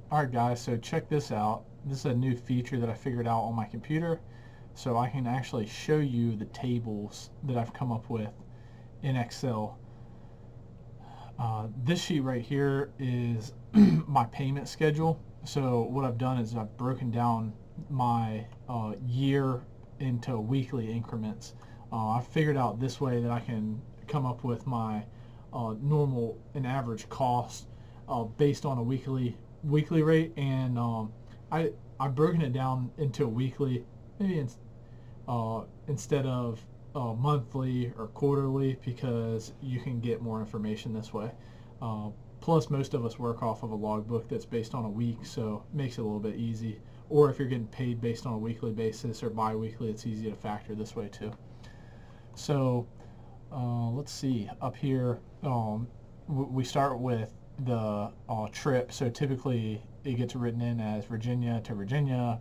Alright guys, so check this out. This is a new feature that I figured out on my computer, so I can actually show you the tables that I've come up with in Excel. This sheet right here is my payment schedule. So what I've done is I've broken down my year into weekly increments. I figured out this way that I can come up with my normal and average cost based on a weekly rate, and I've broken it down into a weekly, maybe instead of monthly or quarterly, because you can get more information this way. Plus, most of us work off of a logbook that's based on a week, so it makes it a little bit easy. Or if you're getting paid based on a weekly basis or bi-weekly, it's easy to factor this way too. So let's see, up here we start with the trip. So typically it gets written in as Virginia to Virginia,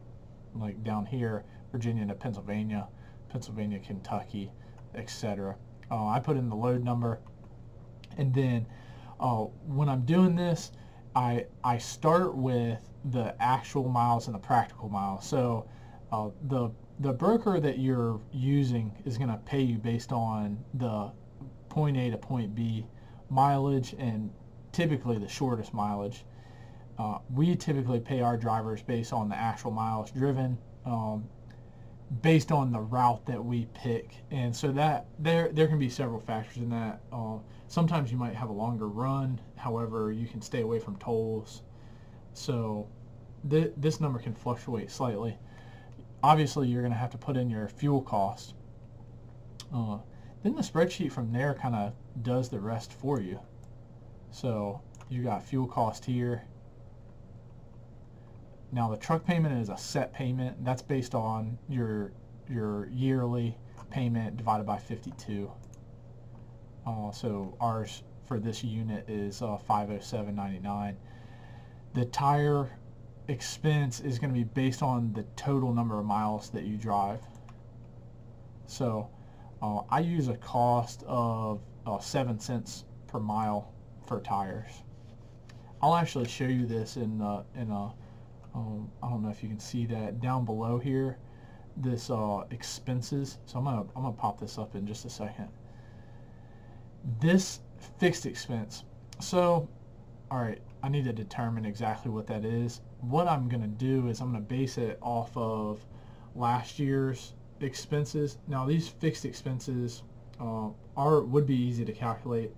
like down here, Virginia to Pennsylvania, Pennsylvania, Kentucky, etc. I put in the load number, and then when I'm doing this, I start with the actual miles and the practical miles. So the broker that you're using is going to pay you based on the point A to point B mileage, and typically the shortest mileage. We typically pay our drivers based on the actual miles driven, based on the route that we pick, and so that there can be several factors in that. Sometimes you might have a longer run, however you can stay away from tolls, so this number can fluctuate slightly. Obviously you're going to have to put in your fuel cost. Then the spreadsheet from there kind of does the rest for you. So you got fuel cost here. Now the truck payment is a set payment. That's based on your yearly payment divided by 52. So ours for this unit is $507.99. The tire expense is going to be based on the total number of miles that you drive. So I use a cost of 7 cents per mile for tires. I'll actually show you this in a I don't know if you can see that down below here, this expenses. So I'm gonna pop this up in just a second. This fixed expense. So all right, I need to determine exactly what that is. What I'm gonna do is I'm gonna base it off of last year's expenses. Now these fixed expenses would be easy to calculate.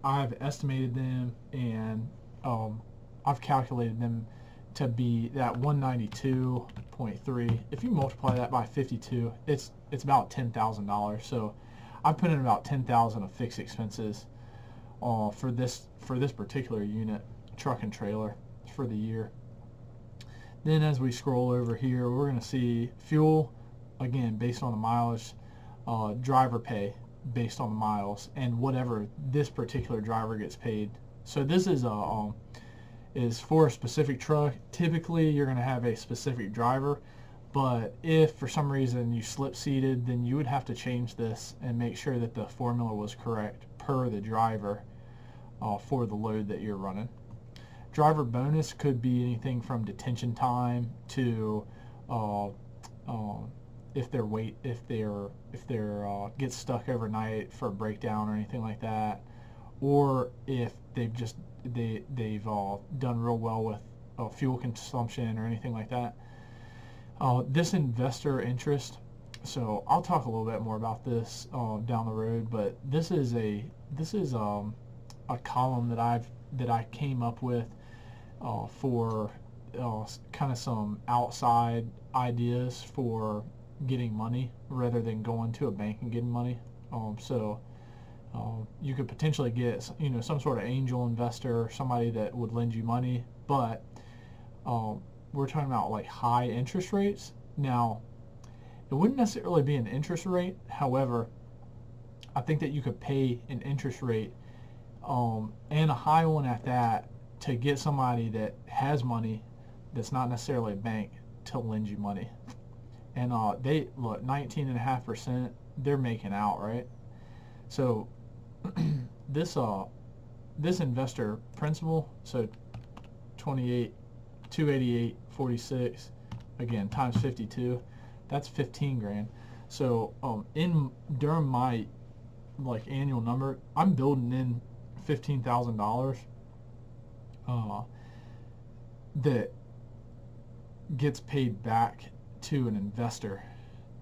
I've estimated them, and I've calculated them to be that 192.3. If you multiply that by 52, it's about $10,000. So I put in about 10,000 of fixed expenses for this particular unit, truck and trailer, for the year. Then as we scroll over here, we're going to see fuel, again based on the mileage, driver pay based on the miles, and whatever this particular driver gets paid. So this is for a specific truck. Typically you're going to have a specific driver, but if for some reason you slip seated, then you would have to change this and make sure that the formula was correct per the driver for the load that you're running. Driver bonus could be anything from detention time to if they're get stuck overnight for a breakdown or anything like that, or if they've done real well with fuel consumption or anything like that. This investor interest. So I'll talk a little bit more about this down the road, but this is a column that I came up with for kind of some outside ideas for getting money rather than going to a bank and getting money. You could potentially get some sort of angel investor, somebody that would lend you money, but we're talking about like high interest rates. Now it wouldn't necessarily be an interest rate, however I think that you could pay an interest rate and a high one at that to get somebody that has money that's not necessarily a bank to lend you money. And they look 19.5%, they're making out, right? So this investor principal, so 28, 288.46, again times 52, that's 15 grand. So during my like annual number, I'm building in $15,000 that gets paid back to an investor.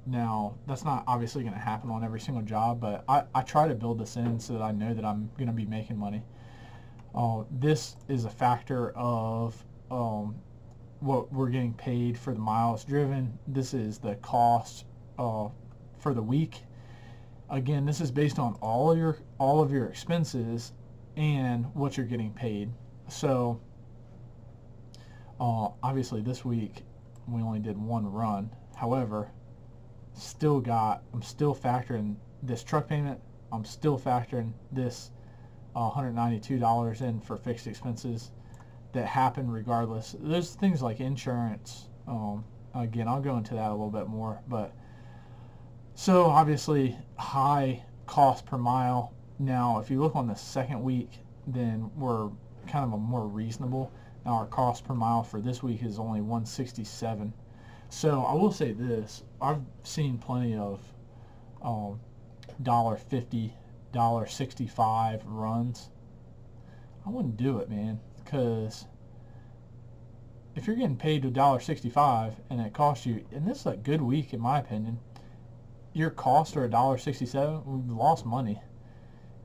Now, that's not obviously going to happen on every single job, but I try to build this in so that I know that I'm going to be making money. This is a factor of what we're getting paid for the miles driven. This is the cost for the week. Again, this is based on all of your expenses and what you're getting paid. So obviously this week we only did one run. However, I'm still factoring this truck payment. I'm still factoring this $192 in for fixed expenses that happen regardless. There's things like insurance. Again, I'll go into that a little bit more, but so obviously high cost per mile. Now, if you look on the second week, then we're kind of a more reasonable. Now our cost per mile for this week is only $167. So I will say this: I've seen plenty of $1.50, $1.65 runs. I wouldn't do it, man, because if you're getting paid to $1.65 and it costs you, and this is a good week in my opinion, your costs are $1.67. We've lost money,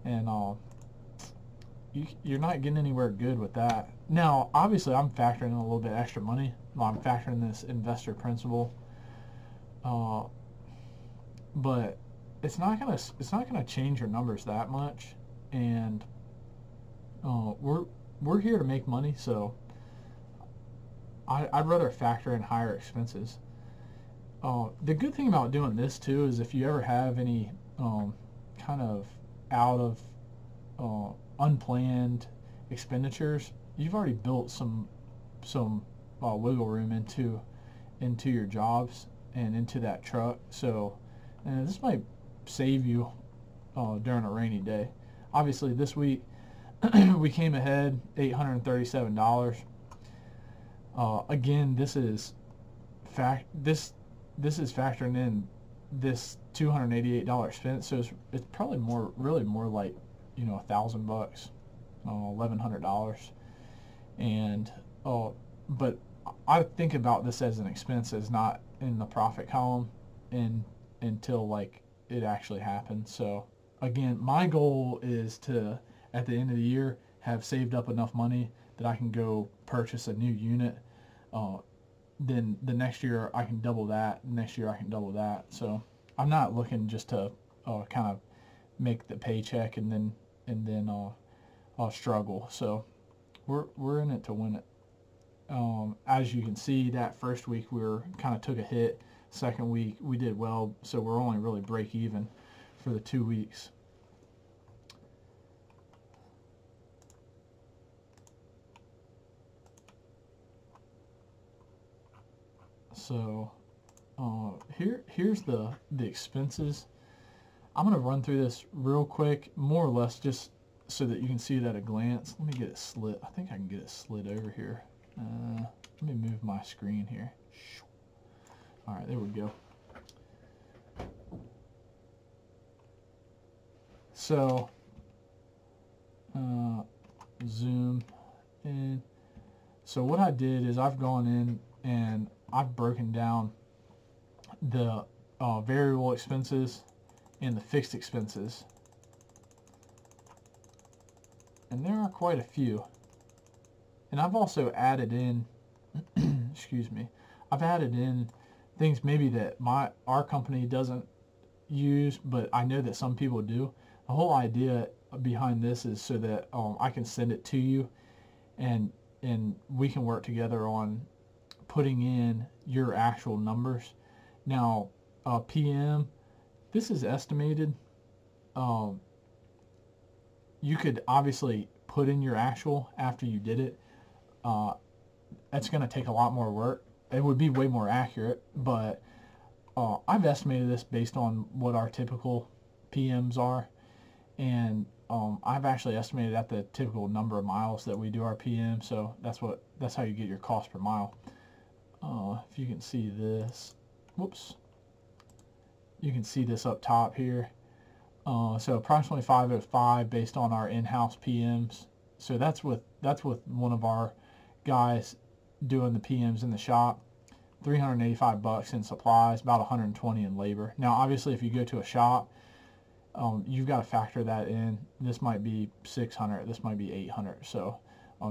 and you're not getting anywhere good with that. Now, obviously, I'm factoring in a little bit extra money. I'm factoring this investor principal, but it's not gonna change your numbers that much. And we're here to make money, so I'd rather factor in higher expenses. The good thing about doing this too is if you ever have any kind of out of unplanned expenditures, you've already built some wiggle room into your jobs and into that truck. So this might save you during a rainy day. Obviously, this week we came ahead $837. Again, this is factoring in this $288 expense, so it's probably really more like $1,000, $1,100, and but I think about this as an expense, as not in the profit column until like it actually happens. So again, my goal is to, at the end of the year, have saved up enough money that I can go purchase a new unit. Then the next year I can double that. Next year I can double that. So I'm not looking just to kind of make the paycheck and then struggle. So we're in it to win it. As you can see, that first week we kind of took a hit. Second week we did well, so we're only really break even for the 2 weeks. So here's the expenses. I'm going to run through this real quick, more or less just so that you can see it at a glance. Let me get it slid. I think I can get it slid over here. Let me move my screen here. All right, there we go. So zoom in. So what I did is I've gone in and I've broken down the variable expenses and the fixed expenses, and there are quite a few. And I've also added in excuse me, I've added in things maybe that our company doesn't use, but I know that some people do. The whole idea behind this is so that I can send it to you, and we can work together on putting in your actual numbers. Now, PM, this is estimated. You could obviously put in your actual after you did it. That's going to take a lot more work. It would be way more accurate, but I've estimated this based on what our typical PMs are, and I've actually estimated at the typical number of miles that we do our PM, so that's how you get your cost per mile. If you can see this, whoops, you can see this up top here. So approximately 505 based on our in-house PMs. So that's with one of our guys doing the PMs in the shop. $385 in supplies, about 120 in labor. Now, obviously, if you go to a shop, you've got to factor that in. This might be 600, this might be 800. So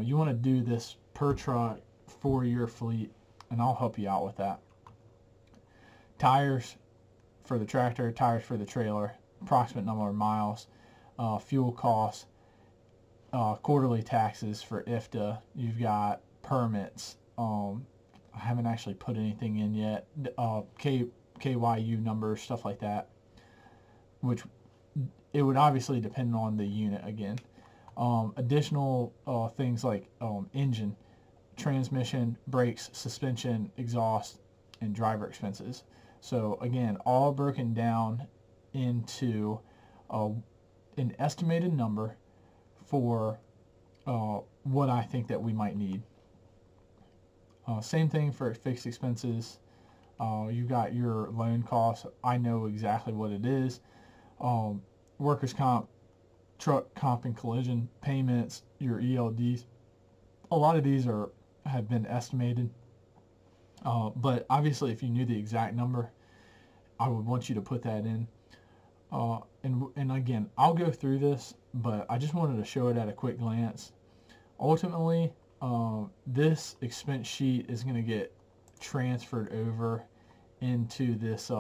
you want to do this per truck for your fleet, and I'll help you out with that. Tires for the tractor, tires for the trailer, approximate number of miles, fuel costs, quarterly taxes for IFTA. You've got permits. I haven't actually put anything in yet. KYU numbers, stuff like that, which it would obviously depend on the unit again. Additional things like engine, transmission, brakes, suspension, exhaust, and driver expenses. So again, all broken down into an estimated number for what I think that we might need. Same thing for fixed expenses. You got your loan costs. I know exactly what it is. Workers' comp, truck comp and collision payments, your ELDs. A lot of these have been estimated. But obviously, if you knew the exact number, I would want you to put that in. And again, I'll go through this, but I just wanted to show it at a quick glance. Ultimately, this expense sheet is going to get transferred over into this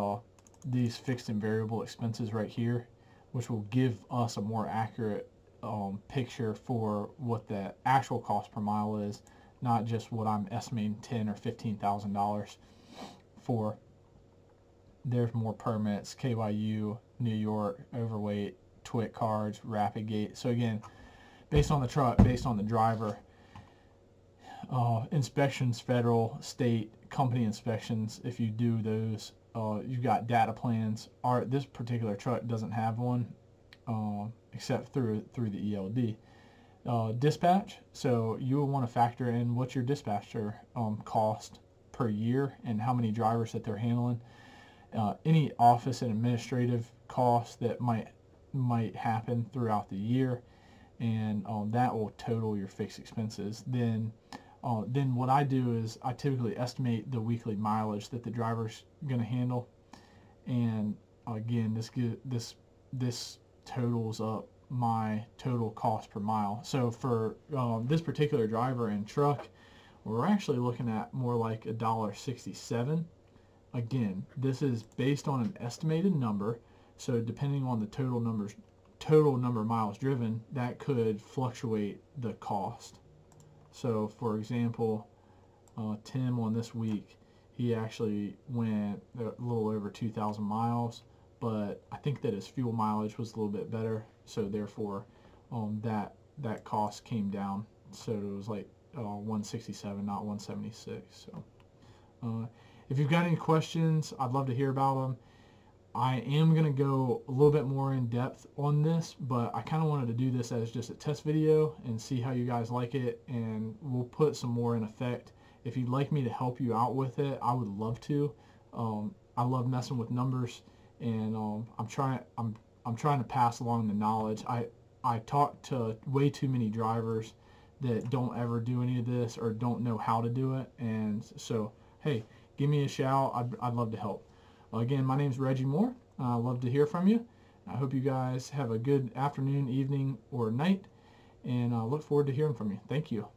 these fixed and variable expenses right here, which will give us a more accurate picture for what the actual cost per mile is, not just what I'm estimating $10,000 or $15,000 for. There's more permits, KYU, New York, overweight, TWIC cards, rapid gate. So again, based on the truck, based on the driver, inspections, federal, state, company inspections, if you do those, you've got data plans. This particular truck doesn't have one, except through the ELD. Dispatch, so you will want to factor in what's your dispatcher cost per year and how many drivers that they're handling. Any office and administrative costs that might happen throughout the year, and that will total your fixed expenses. Then what I do is I typically estimate the weekly mileage that the driver's going to handle, and again, this totals up my total cost per mile. So for this particular driver and truck, we're actually looking at more like $1.67. Again, this is based on an estimated number, so depending on the total number of miles driven, that could fluctuate the cost. So for example, Tim on this week, he actually went a little over 2,000 miles, but I think that his fuel mileage was a little bit better, so therefore that cost came down, so it was like 167, not 176. So if you've got any questions, I'd love to hear about them. I am going to go a little bit more in depth on this, but I kind of wanted to do this as just a test video and see how you guys like it, and we'll put some more in effect. If you'd like me to help you out with it, I would love to. I love messing with numbers, and I'm trying to pass along the knowledge. I talk to way too many drivers that don't ever do any of this or don't know how to do it, and so hey, give me a shout. I'd love to help. Again, my name's Reggie Moore. I'd love to hear from you. I hope you guys have a good afternoon, evening, or night, and I look forward to hearing from you. Thank you.